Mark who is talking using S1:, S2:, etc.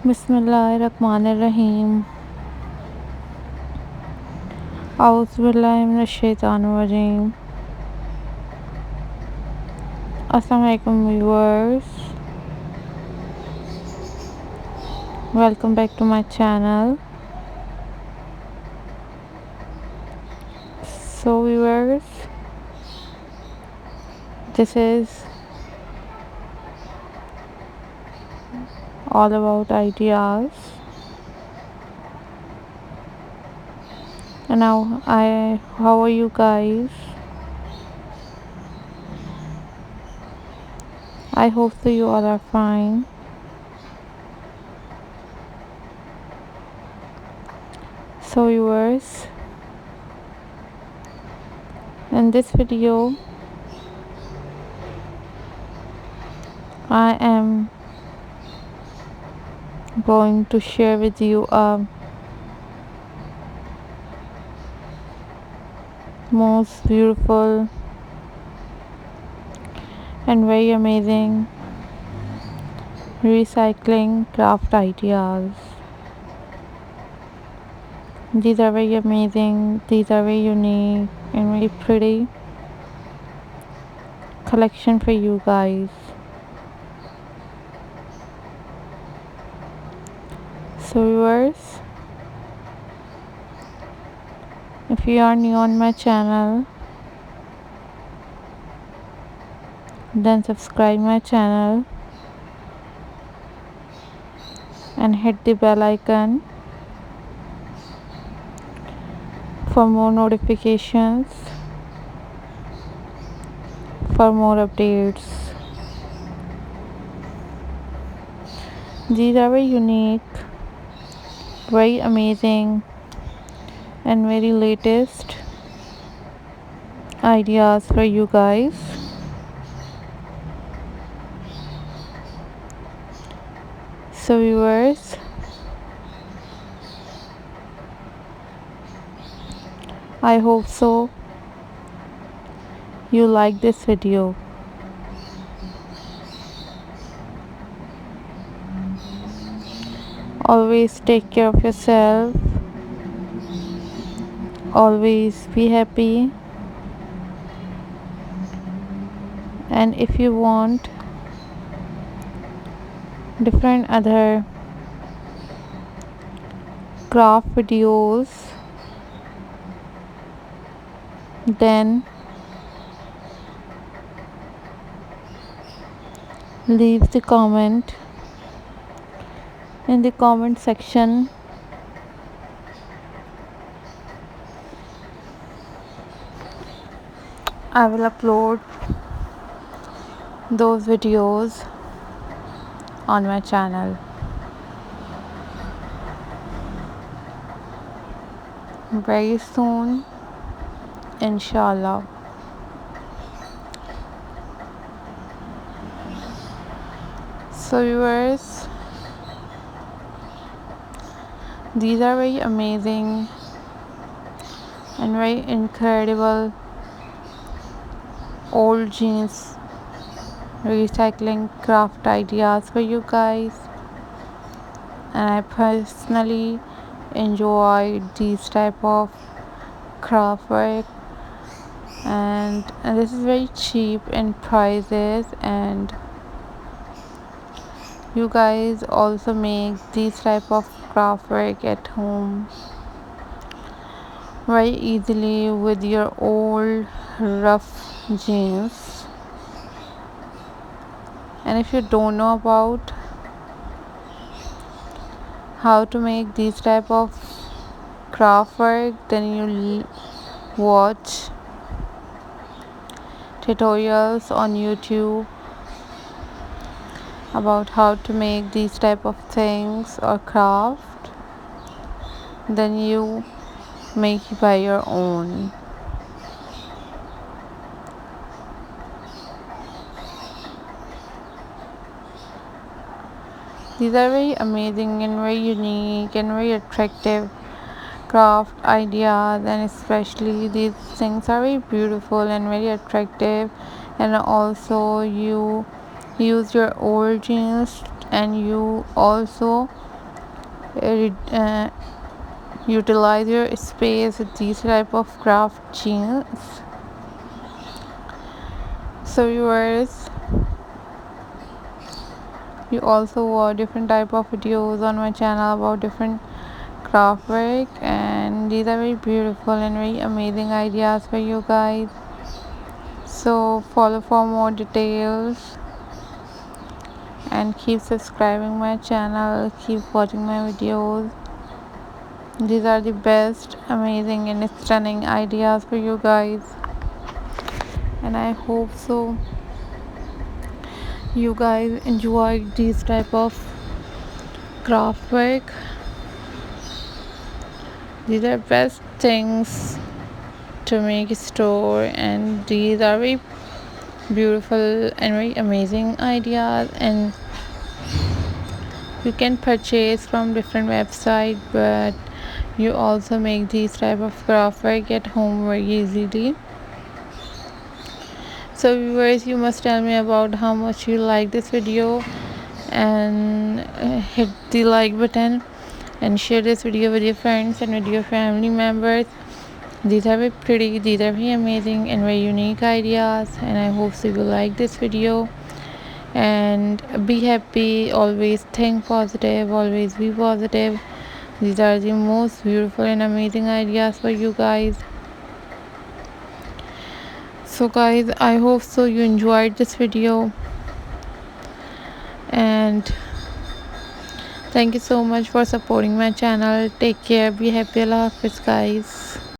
S1: बिस्मिल्लाहिर्रहमानिर्रहीम। औज़ुबिल्लाहि मिनश्शैतानिर्रजीम। अस्सलाम वालेकुम viewers, welcome back to my channel. So viewers, this is all about ideas. And now how are you guys? I hope that you all are fine. So viewers, in this video I am going to share with you a most beautiful and very amazing recycling craft ideas. These are very amazing, these are very unique and very pretty collection for you guys. So viewers, if you are new on my channel, then subscribe my channel and hit the bell icon for more notifications, for more updates. These are very unique, very amazing and very latest ideas for you guys. So viewers, I hope so you like this video. Always take care of yourself, always be happy, and if you want different other craft videos, then leave the comment in the comment section. I will upload those videos on my channel very soon, inshallah. So viewers, these are very amazing and very incredible old jeans recycling craft ideas for you guys, and I personally enjoy these type of craft work, and this is very cheap in prices, and you guys also make these type of craft work at home very easily with your old rough jeans. And if you don't know about how to make these type of craft work, then you watch tutorials on YouTube about how to make these type of things or craft, then you make it by your own. These are very amazing and very unique and very attractive craft ideas, and especially these things are very beautiful and very attractive. And also you use your old jeans and you also utilize your space with these type of craft jeans. So viewers, you also watch different type of videos on my channel about different craft work, and these are very beautiful and very amazing ideas for you guys. So follow for more details and keep subscribing my channel, keep watching my videos. These are the best, amazing and stunning ideas for you guys, and I hope so you guys enjoy these type of craft work. These are best things to make a store, and these are very beautiful and very amazing ideas, and you can purchase from different websites, but you also make these type of craft work at home very easily. So viewers, you must tell me about how much you like this video, and hit the like button and share this video with your friends and with your family members. These are very pretty, these are very amazing and very unique ideas, and I hope so you like this video. And be happy, always think positive, always be positive. These are the most beautiful and amazing ideas for you guys. So guys, I hope so you enjoyed this video, and thank you so much for supporting my channel. Take care, be happy, Allah Hafiz guys.